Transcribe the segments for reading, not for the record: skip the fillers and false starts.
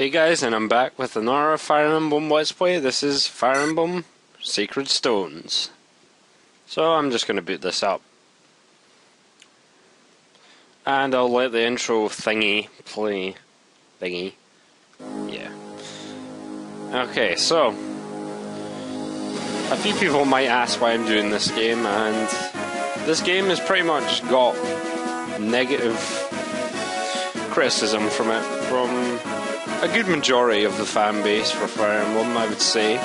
Hey guys, and I'm back with another Fire Emblem Let's Play. This is Fire Emblem Sacred Stones. So I'm just going to boot this up. And I'll let the intro thingy play. Thingy. Yeah. Okay, so a few people might ask why I'm doing this game, and this game has pretty much got negative criticism from it, from a good majority of the fan base for Fire Emblem, I would say.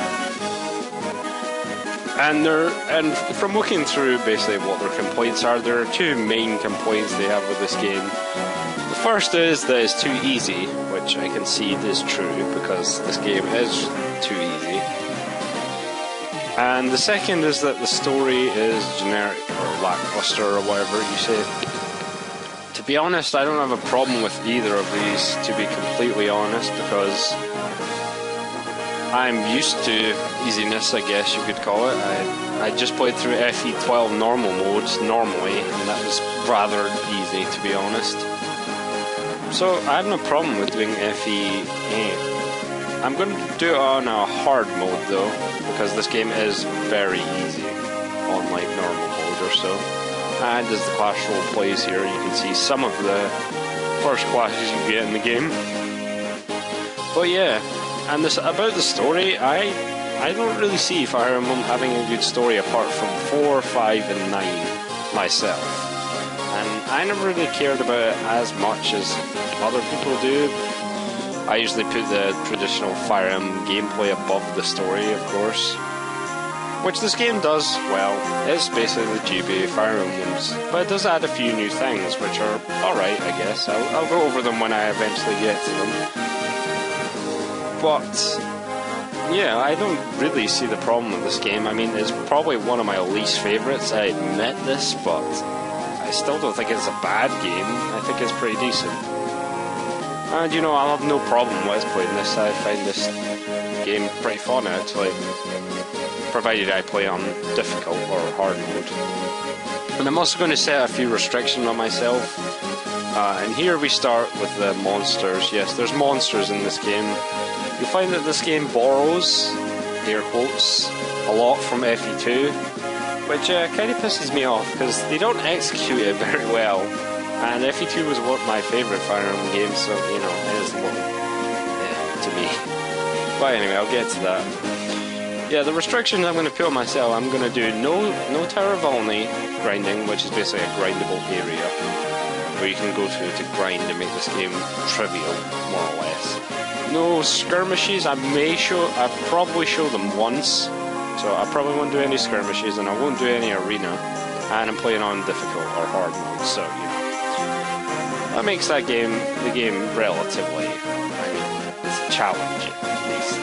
And from looking through basically what their complaints are, there are two main complaints they have with this game. The first is that it's too easy, which I can see is true because this game is too easy. And the second is that the story is generic or lackluster or whatever you say. To be honest, I don't have a problem with either of these, to be completely honest, because I'm used to easiness, I guess you could call it. I just played through FE12 normal modes normally, and that was rather easy, to be honest. So I have no problem with doing FE8. I'm going to do it on a hard mode though, because this game is very easy on like normal mode or so. And as the class roll plays here, you can see some of the first classes you get in the game. But yeah, and this about the story, I don't really see Fire Emblem having a good story apart from 4, 5, and 9 myself. And I never really cared about it as much as other people do. I usually put the traditional Fire Emblem gameplay above the story, of course. Which this game does well. It's basically the GB Fire Emblems, but it does add a few new things, which are alright, I guess. I'll go over them when I eventually get to them. But yeah, I don't really see the problem with this game. I mean, it's probably one of my least favourites, I admit this, but I still don't think it's a bad game. I think it's pretty decent. And you know, I'll have no problem let's playing this. I find this game pretty fun, actually. Provided I play on difficult or hard mode. And I'm also going to set a few restrictions on myself. And here we start with the monsters. Yes, there's monsters in this game. You'll find that this game borrows, air quotes, a lot from FE2, which kind of pisses me off because they don't execute it very well. And FE2 was one of my favourite Fire Emblem games, so you know, it is a little to me. But anyway, I'll get to that. Yeah, the restrictions I'm going to put on myself, I'm going to do no Tower of Olney grinding, which is basically a grindable area where you can go to grind and make this game trivial, more or less. No skirmishes. I'll probably show them once, so I probably won't do any skirmishes and I won't do any arena, and I'm playing on difficult or hard mode, so you know that makes the game relatively, I mean, it's challenging at least.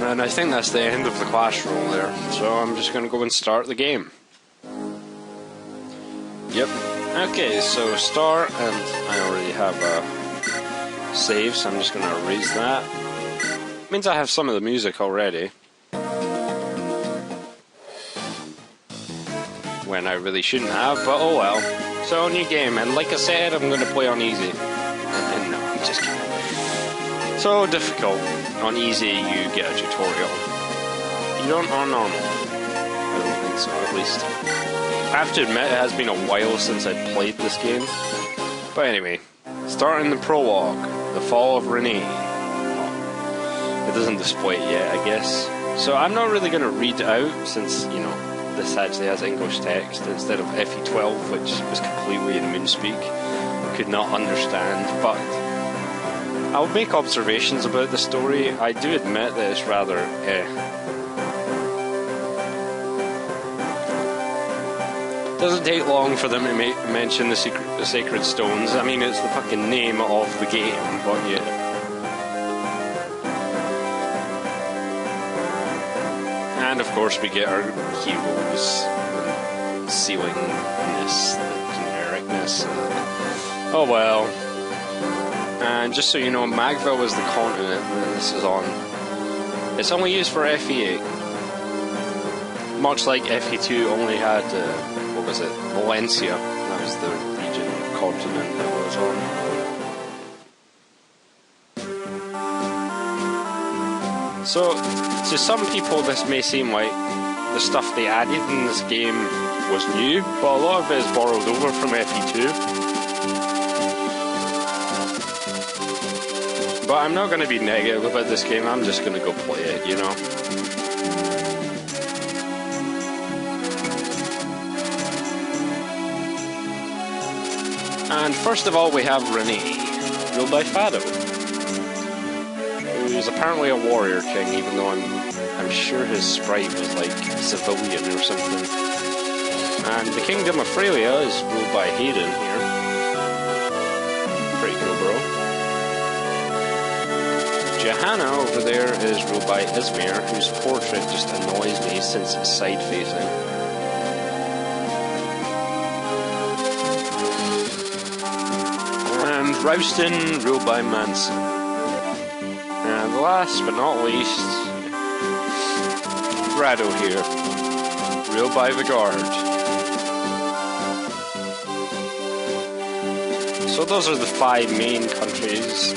And I think that's the end of the class roll there, so I'm just going to go and start the game. Yep. Okay, so start, and I already have a save, so I'm just going to erase that. Means I have some of the music already. When I really shouldn't have, but oh well. So, new game, and like I said, I'm going to play on easy. And no, I'm just kidding. So, difficult. On easy, you get a tutorial. You don't on normal. I don't think so, at least. I have to admit, it has been a while since I played this game. But anyway, starting the prologue, The Fall of Renee. It doesn't display it yet, I guess. So, I'm not really going to read it out, since, you know, this actually has English text instead of FE12, which was completely in Moonspeak. Could not understand, but I'll make observations about the story. I do admit that it's rather Doesn't take long for them to mention the Sacred Stones. I mean, it's the fucking name of the game, but yeah. And of course we get our heroes, the ceilingness, the genericness. Oh well. And just so you know, Magville is the continent that this is on. It's only used for FE8. Much like FE2 only had, what was it? Valencia. That was the region, continent that was on. So, to some people this may seem like the stuff they added in this game was new, but a lot of it is borrowed over from FE2. But I'm not going to be negative about this game, I'm just going to go play it, you know. And first of all we have Renee, ruled by Fado, who's apparently a warrior king, even though I'm sure his sprite was like civilian or something. And the Kingdom of Frelia is ruled by Hayden here. Pretty cool, bro. Johanna over there is ruled by Izmir, whose portrait just annoys me since it's side-facing. And Rouston, ruled by Manson. And last but not least, Grado here, ruled by Vigard. So those are the 5 main countries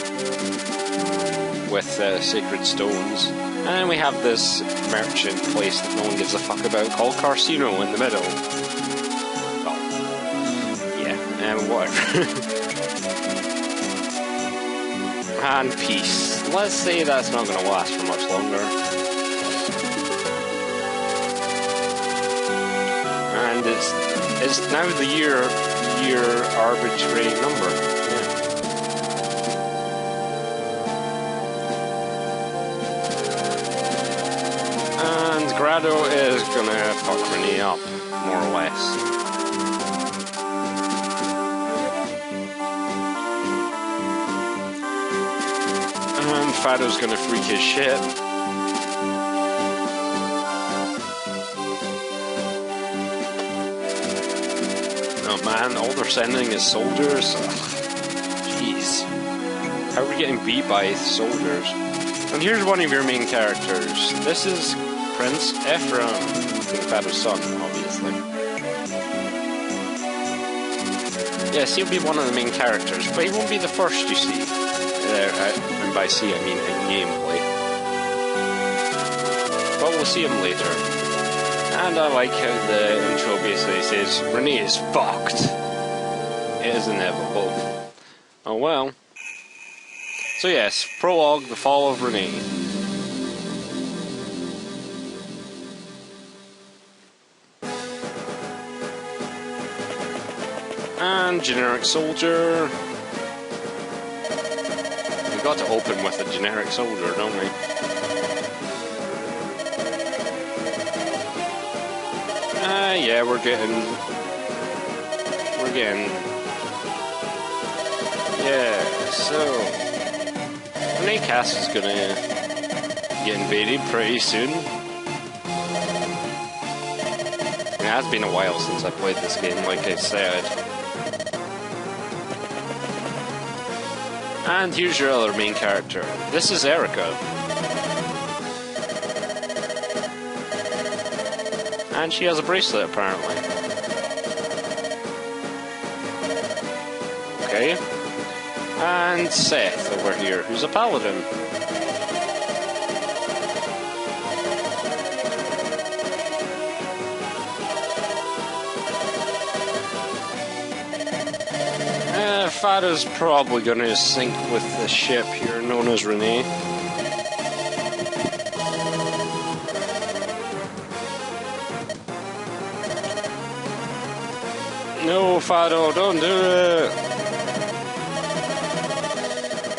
with sacred stones. And then we have this merchant place that no one gives a fuck about called Carcino in the middle. Well, yeah, and whatever. And peace. Let's say that's not going to last for much longer. And it's now the year arbitrary number. Yeah. And Grado is gonna fuck Renee up, more or less. And Fado's gonna freak his shit. Oh man, all they're sending is soldiers? Ugh. Jeez. How are we getting beat by soldiers? And here's one of your main characters. This is Prince Ephraim, King Fado's son, obviously. Yes, he'll be one of the main characters, but he won't be the first you see. And by see, I mean in gameplay. But we'll see him later. And I like how the intro basically says, Renee is fucked. It is inevitable. Oh well. So yes, Prologue, the Fall of Renee. And generic soldier. We got to open with a generic soldier, don't we? Yeah, we're getting. Yeah, so Renee Cast is gonna get invaded pretty soon. It has been a while since I played this game, like I said. And here's your other main character. This is Erica. And she has a bracelet, apparently. Okay. And Seth over here, who's a paladin. Fado's probably going to sink with the ship here, known as Renee. No, Fado, don't do it!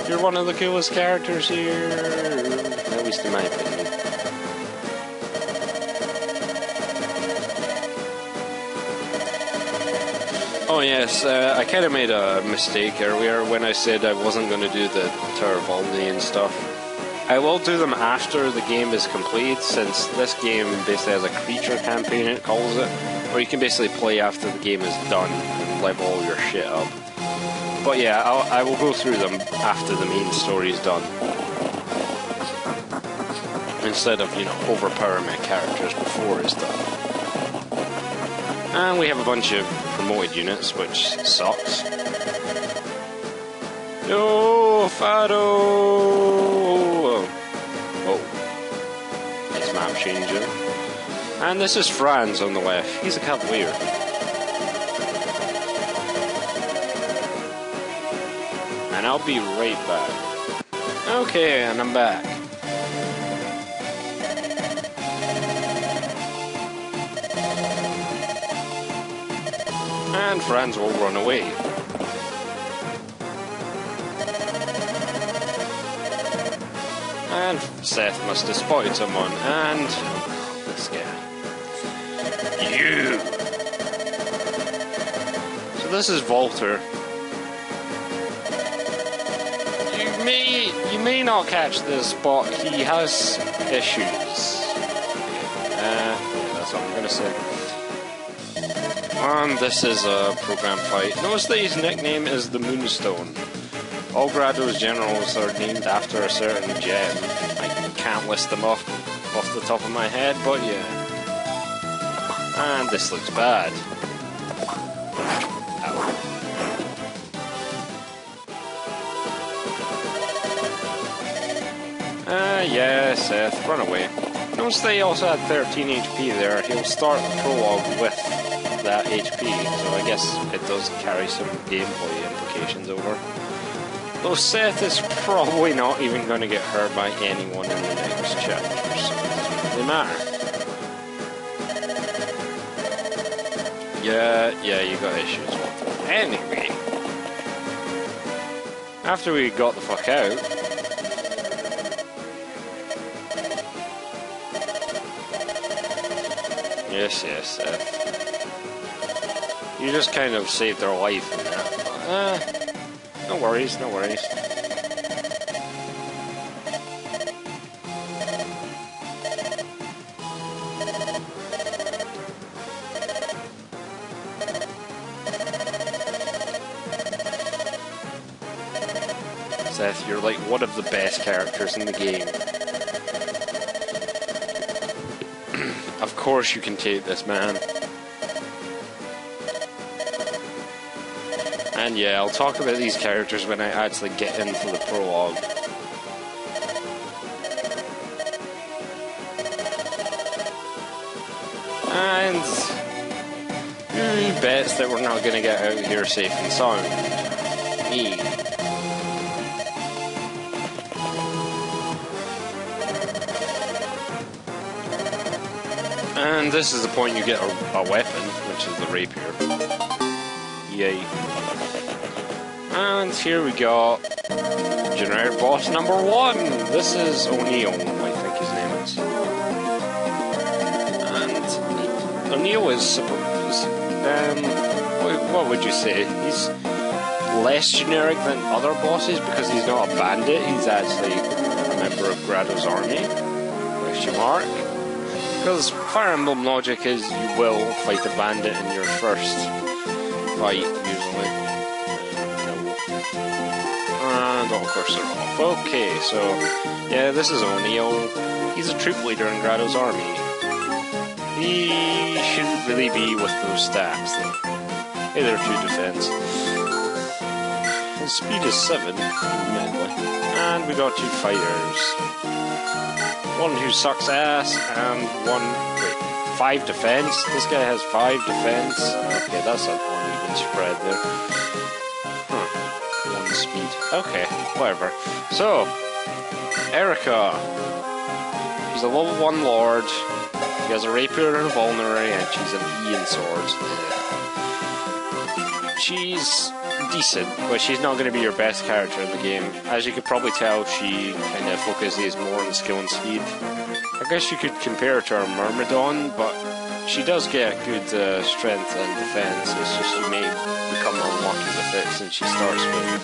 You're one of the coolest characters here, at least in my opinion. Oh yes, I kind of made a mistake earlier when I said I wasn't going to do the Terravaldi and stuff. I will do them after the game is complete, since this game basically has a creature campaign, it calls it, where you can basically play after the game is done and level all your shit up. But yeah, I will go through them after the main story is done. Instead of, you know, overpowering my characters before it's done. And we have a bunch of promoted units, which sucks. No, Fado! Oh. Nice map changer. And this is Franz on the left. He's a cavalier. And I'll be right back. Okay, and I'm back. And Franz will run away. And Seth must have spotted someone, and... oh, this guy. You! So this is Walter. You may not catch this, but he has issues. Yeah, that's what I'm going to say. And this is a program fight. Notice that his nickname is the Moonstone. All Grado's generals are named after a certain gem. I can't list them off the top of my head, but yeah. And this looks bad. Yeah, Seth, run away. Notice that he also had 13 HP there. He'll start the prologue with that HP, so I guess it does carry some gameplay implications over. Though Seth is probably not even going to get hurt by anyone in the next chapter, so it doesn't really matter. Yeah, you got issues with it. Anyway, after we got the fuck out, yes, Seth. You just kind of saved their life in that. No worries, no worries. Seth, you're like one of the best characters in the game. Of course you can take this, man. And yeah, I'll talk about these characters when I actually get into the prologue. And who bets that we're not going to get out of here safe and sound? Me. And this is the point you get a weapon, which is the rapier. Yay. And here we go. Generic boss number 1. This is O'Neill, I think his name is. And O'Neill is what would you say? He's less generic than other bosses because he's not a bandit. He's actually a member of Grado's army. Question mark. Because Fire Emblem logic is you will fight a bandit in your first fight, usually. And of course they're off. Okay, so yeah, this is O'Neill. He's a troop leader in Grado's army. He shouldn't really be with those stats though. Hey there, 2 defense. His speed is 7, admittedly. And we got 2 fighters. One who sucks ass, and 5 defense. This guy has 5 defense. Okay, that's an uneven spread there. 1 speed. Okay, whatever. So, Erica. She's a level 1 lord. She has a rapier and a vulnerary, and she's an Ian sword. She's decent, but she's not going to be your best character in the game. As you could probably tell, she kind of focuses more on skill and speed. I guess you could compare her to her Myrmidon, but she does get good strength and defense. It's just you may become unlucky with it since she starts with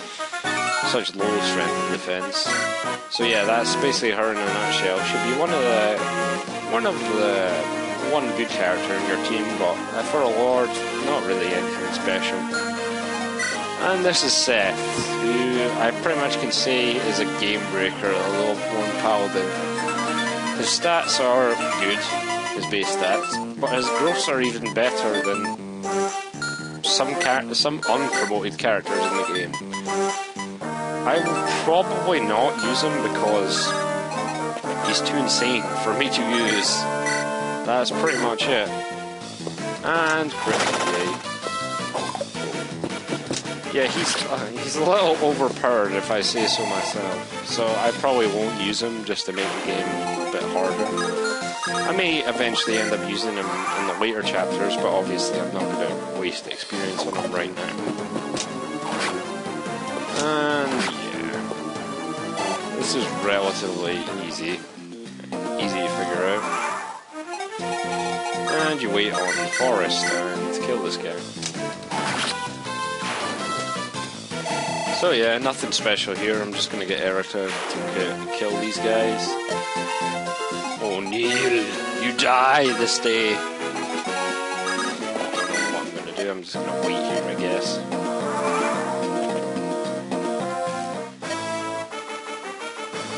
such low strength and defense. So yeah, that's basically her in a nutshell. She'll be one good character in your team, but for a lord, not really anything special. And this is Seth, who I pretty much can say is a game breaker, a level 1 paladin. His stats are good, his base stats. but his growths are even better than some unpromoted characters in the game. I will probably not use him because he's too insane for me to use. That's pretty much it. And crit, yay. Yeah, he's a little overpowered if I say so myself. So I probably won't use him just to make the game a bit harder. I may eventually end up using him in the later chapters, but obviously I'm not going to waste experience on him right now. And yeah, this is relatively easy to figure out. And you wait on the forest and kill this guy. So yeah, nothing special here. I'm just going to get Erica to kill these guys. Oh, Neil, you die this day. I don't know what I'm going to do. I'm just going to wait here, I guess.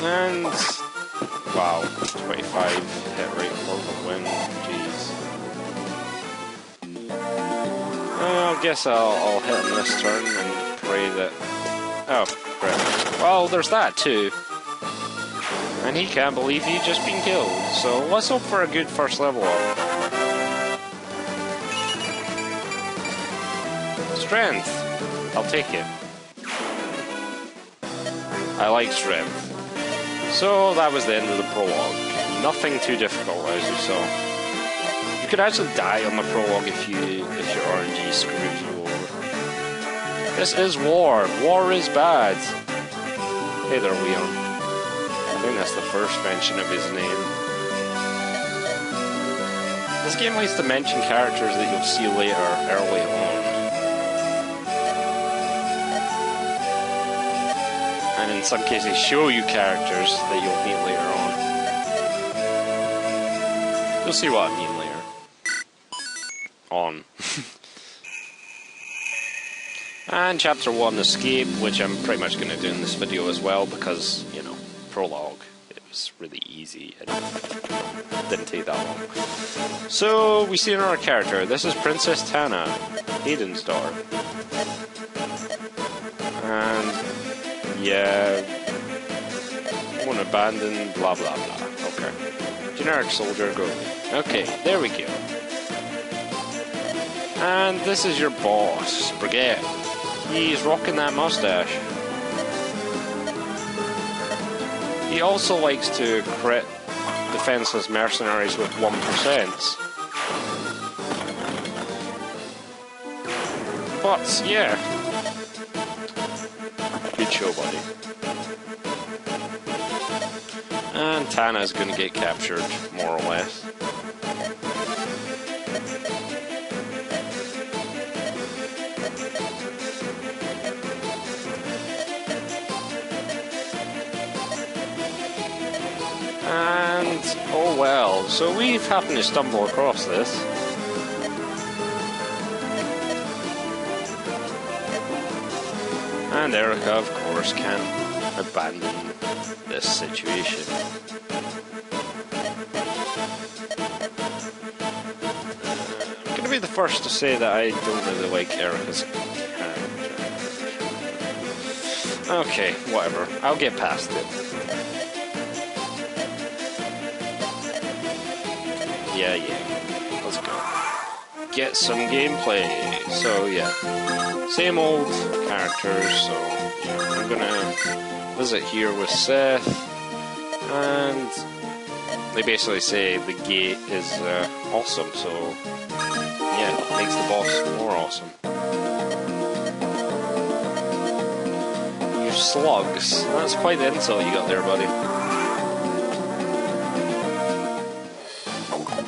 And wow, 25 hit rate for the win. Jeez. I guess I'll hit him this turn and pray that. Oh, crap. Well, there's that too. And he can't believe he'd just been killed. So let's hope for a good first level up. Strength. I'll take it. I like strength. So that was the end of the prologue. Nothing too difficult, as you saw. You could actually die on the prologue if your RNG screws you over. This is war. War is bad. Hey there, Leon. I think that's the first mention of his name. This game likes to mention characters that you'll see later early on. And in some cases show you characters that you'll meet later on. You'll see what I mean later. On. And Chapter 1, Escape, which I'm pretty much going to do in this video as well because, you know, prologue. It was really easy and didn't take that long. So, we see another character. This is Princess Tana, Hayden's daughter. And, yeah, won't abandon, blah blah blah. Okay. Generic soldier, go. Okay, there we go. And this is your boss, Brigette. He's rocking that mustache. He also likes to crit defenseless mercenaries with 1%. But, yeah. Good show, buddy. And Tana's gonna get captured, more or less. And, oh well, so we've happened to stumble across this. And Erica, of course, can't abandon this situation. I'm going to be the first to say that I don't really like Erica's character. Okay, whatever. I'll get past it. Yeah, let's go. Get some gameplay. So yeah, same old characters. So yeah, I'm gonna visit here with Seth, and they basically say the gate is awesome. So yeah, it makes the boss more awesome. You slugs. That's quite the insult you got there, buddy.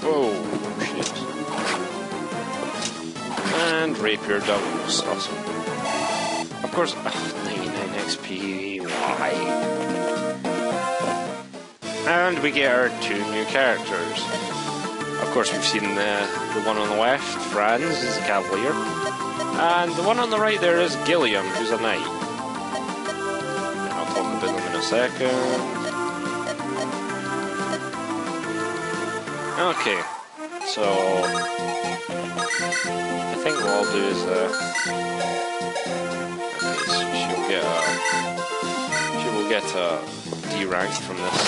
Oh, shit. And rapier doubles. Awesome. Of course, 99 XP. Why? And we get our two new characters. Of course, we've seen the one on the left, Franz, is a cavalier. And the one on the right there is Gilliam, who's a knight. And I'll talk about them in a second. Okay. So I think what I'll do is okay, so she will get deranked from this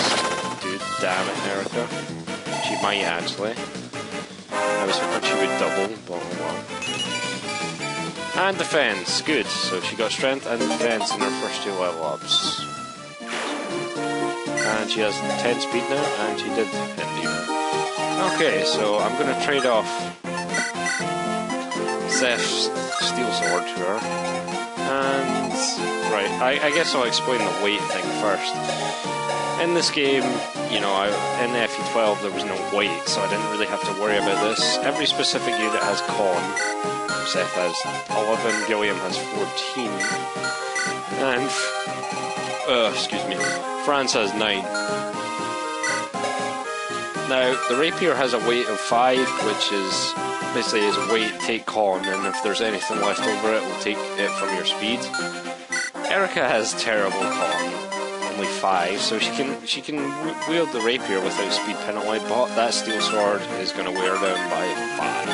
dude. Damn it, Erica. She might actually. I was hoping she would double, but oh well. And defense, good. So she got strength and defense in her first 2 level ups. And she has 10 speed now, and she did hit you. Okay, so I'm gonna trade off Zeph's steel sword to her. And right, I guess I'll explain the weight thing first. In this game, you know, in FE12 there was no weight, so I didn't really have to worry about this. Every specific unit has con. Zeph has 11, Gilliam has 14, and excuse me, Franz has 9. Now the rapier has a weight of 5, which is basically is weight take con, and if there's anything left over, it will take it from your speed. Erica has terrible con. Only 5, so she can wield the rapier without speed penalty, but that steel sword is going to wear down by 5.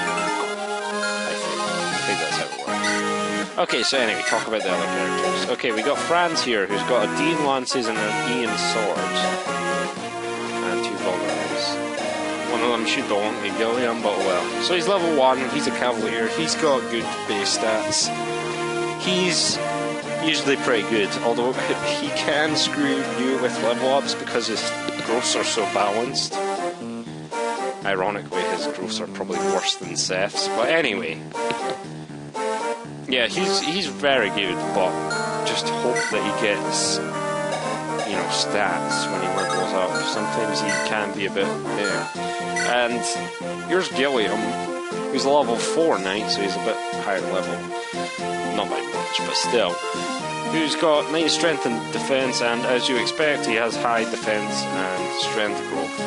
I think that's how it works. Okay, so anyway, talk about the other characters. Okay, we got Franz here, who's got a Dean lances and an Ian sword, and 2 vulnerables. One of them should belong to Gilliam, but well. So he's level 1. He's a cavalier. He's got good base stats. He's usually pretty good, although he can screw you with level ups because his growths are so balanced. Ironically, his growths are probably worse than Zeph's, but anyway. Yeah, he's very good, but just hope that he gets, you know, stats when he levels up. Sometimes he can be a bit, And here's Gilliam, who's level 4 now, so he's a bit higher level. Not by much, but still. Who's got 9 strength and defense, and as you expect, he has high defense and strength growth.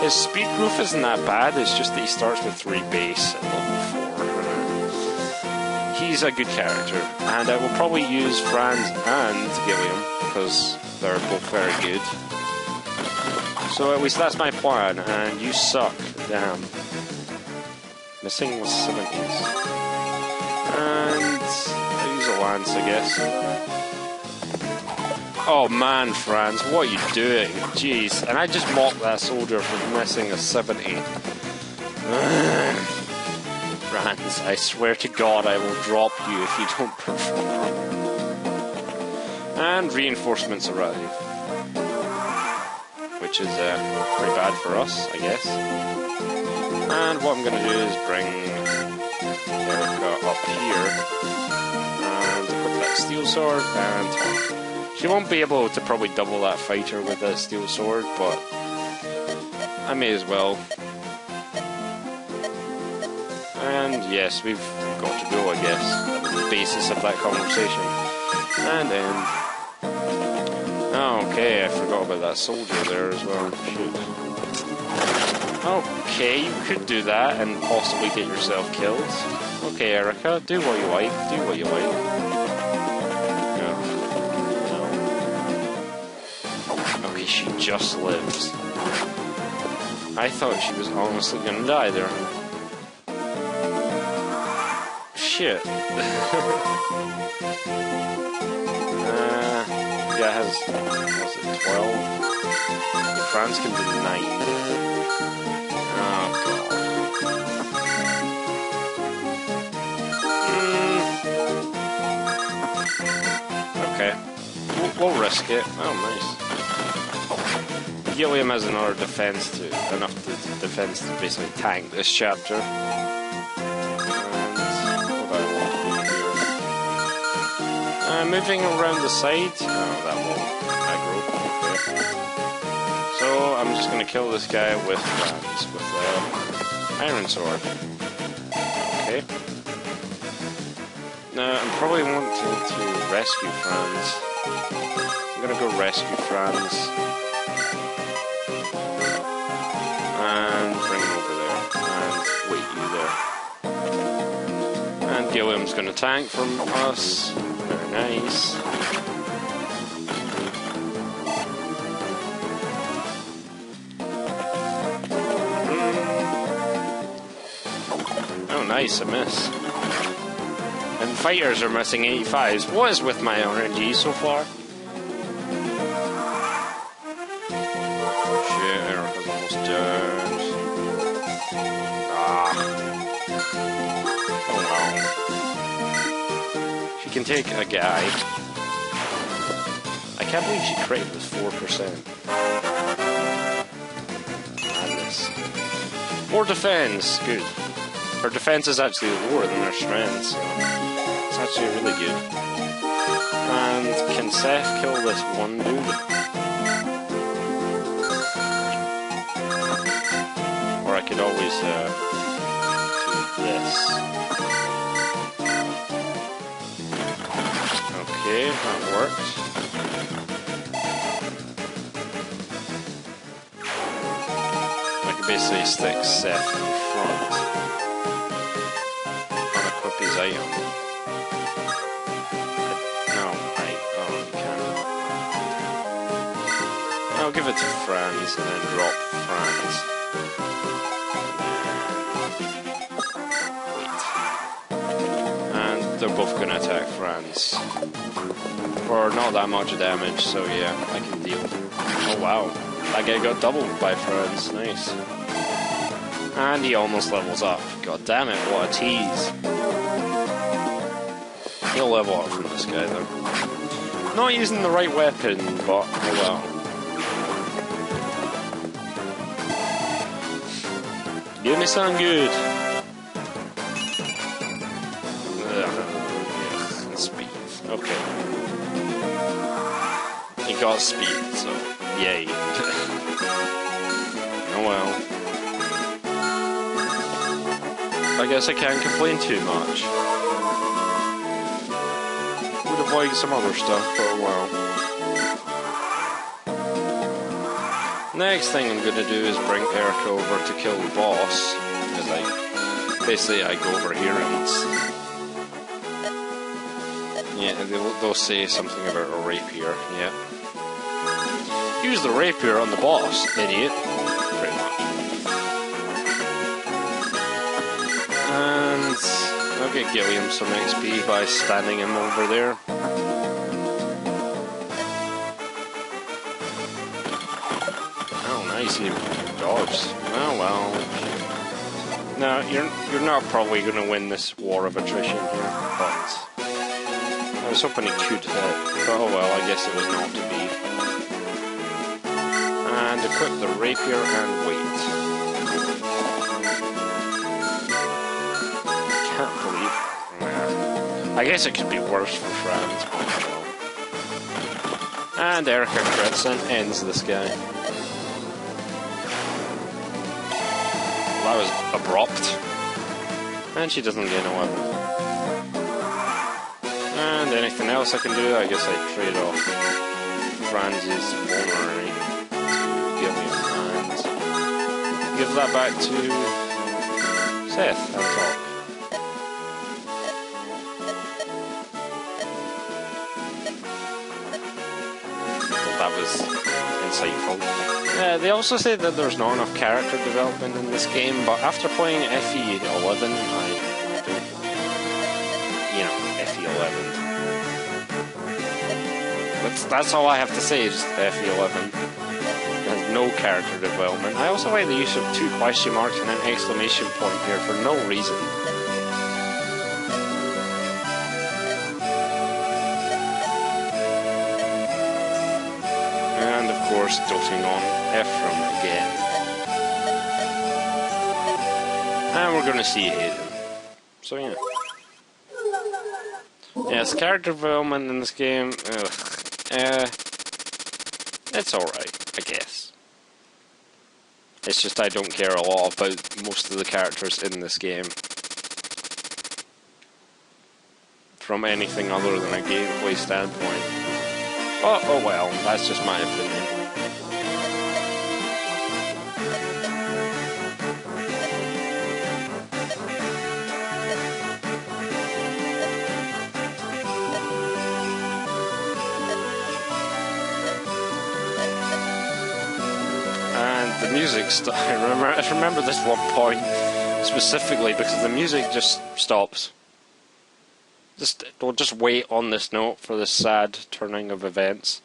His speed growth isn't that bad, it's just that he starts with 3 base at level 4. He's a good character, and I will probably use Franz and Gilliam, because they're both very good. So at least that's my plan, and you suck. Damn. Missing was 70s. And I'll use a lance, I guess. Oh man, Franz, what are you doing? Jeez. And I just mocked that soldier for missing a 70. Franz, I swear to God I will drop you if you don't perform. And reinforcements arrive. Which is pretty bad for us, I guess. And what I'm going to do is bring Erica up here and equip that steel sword and talk. She won't be able to probably double that fighter with that steel sword, but I may as well. And yes, we've got to go, I guess. That was the basis of that conversation. And end. Okay, I forgot about that soldier there as well. Shoot. Okay, you could do that and possibly get yourself killed. Okay, Erica, do what you like. Do what you like. No. Okay, she just lives. I thought she was honestly gonna die there. Shit. Yeah, it has, was it 12? Yeah, France can do 9. Oh, God. Okay. We'll risk it. Oh, nice. Gilliam has another defense enough defense to basically tank this chapter. And what I want to do here. Moving around the side. Oh, that won't aggro. Okay. So I'm just going to kill this guy with Franz, with iron sword. Okay. Now I'm probably wanting to rescue Franz. I'm going to go rescue Franz. And bring him over there. And wait you there. And Gilliam's going to tank from us. Very nice. nice, a miss. And fighters are missing 85s. What is with my RNG so far? Shit, Erica's almost dead. Ah. Oh well. She can take a guy. I can't believe she crit with 4%. Madness. More defense. Good. Her defense is actually lower than her strength, so it's actually really good. And can Seth kill this one dude? Or I could always do this. Okay, that works. I can basically stick Seth in front. Unequip his item. No, oh, you can't. I'll give it to Franz and then drop Franz. And they're both gonna attack Franz. For not that much damage, so yeah, I can deal. Oh wow, that guy got doubled by Franz, nice. And he almost levels up. God damn it, what a tease. He'll level up from this guy though. Not using the right weapon, but oh well. Give me something good. Yeah, speed. Okay. He got speed, so yay. Oh well. I guess I can't complain too much. Would have liked some other stuff, but oh well. Next thing I'm going to do is bring Erica over to kill the boss. Because basically I go over here and yeah, they'll say something about a rapier, yeah. Use the rapier on the boss, idiot. Pretty much. And I'll get Gilliam some XP by standing him over there. Oh, nice, he dodged. Oh well. No, you're not probably going to win this war of attrition here, but I was hoping he could hit. But oh well, I guess it was not to be. And equip the rapier and wait. Can't believe. I guess it could be worse for Franz. And Erica crits and ends this guy. Well, that was abrupt. And she doesn't gain a weapon. And anything else I can do, I guess I trade off Franz's vulnerary to Gilliam and give that back to Seth on top. That was insightful. They also say that there's not enough character development in this game, but after playing FE11, FE11. That's all I have to say, is FE11. There's no character development. I also like the use of 2 question marks and an exclamation point here for no reason. And of course, doting on Ephraim again. And we're gonna see Hayden. So yeah. Yes, character development in this game, it's alright, I guess. It's just I don't care a lot about most of the characters in this game. From anything other than a gameplay standpoint. Oh well, that's just my opinion. The music I remember this one point specifically because the music just stops. We'll just wait on this note for the sad turning of events.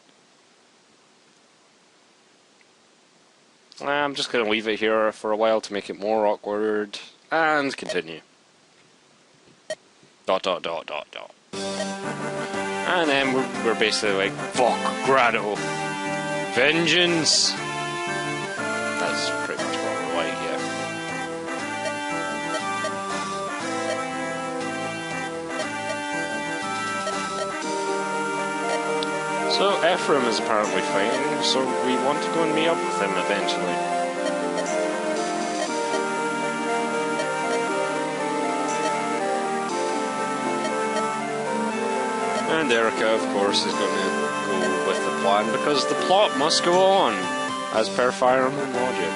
I'm just going to leave it here for a while to make it more awkward, and continue. ... And then we're basically like, fuck, Grado. Vengeance! That's pretty much what we're like, yeah. So Ephraim is apparently fighting, so we want to go and meet up with him eventually. And Erica, of course, is going to go with the plan, because the plot must go on, as per Fire Emblem logic.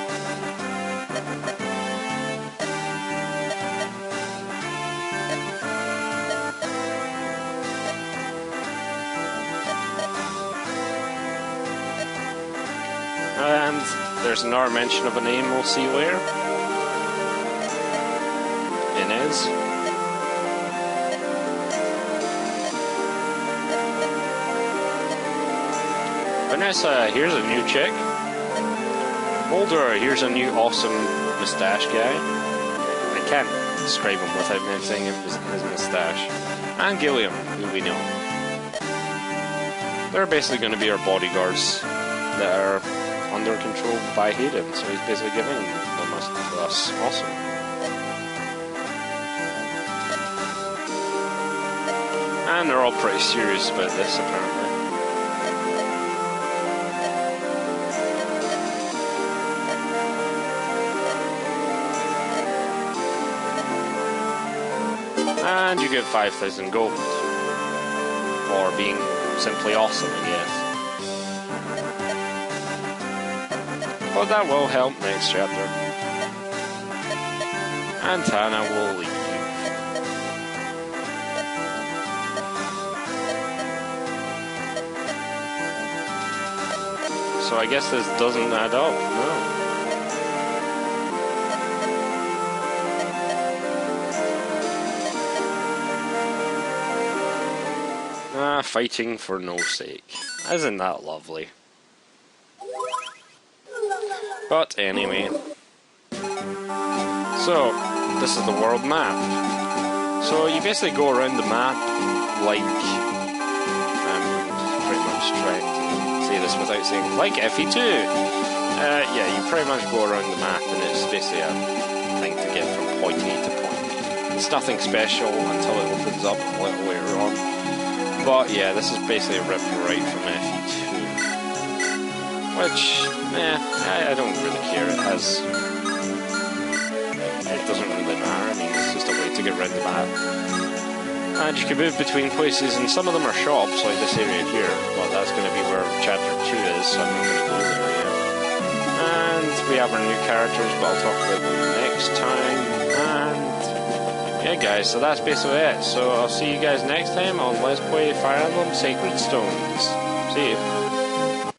And there's another mention of a name we'll see later. Inez. Vanessa, here's a new chick. Mulder, here's a new awesome moustache guy. I can't describe him without mentioning his moustache. And Gilliam, who we know. They're basically going to be our bodyguards that are under control by Hayden, so he's basically giving them to us. Awesome. And they're all pretty serious about this, apparently. And you get 5,000 gold for being simply awesome, I guess. But that will help next chapter. And Tana will leave. So I guess this doesn't add up, no. Fighting for no sake. Isn't that lovely? But anyway. So, this is the world map. So you basically go around the map like... I'm pretty much trying to say this without saying like FE2. Yeah, you pretty much go around the map and it's basically a thing to get from point A to point B. It's nothing special until it opens up a little later on. But yeah, this is basically a rip right from FE2. Which, I don't really care. It doesn't really matter. I mean, it's just a way to get around the map. And you can move between places, and some of them are shops, like this area here. But that's going to be where Chapter 2 is, so I'm not going to go there yet. And we have our new characters, but I'll talk about them next time. And yeah, guys, so that's basically it. So I'll see you guys next time on Let's Play Fire Emblem Sacred Stones. See you.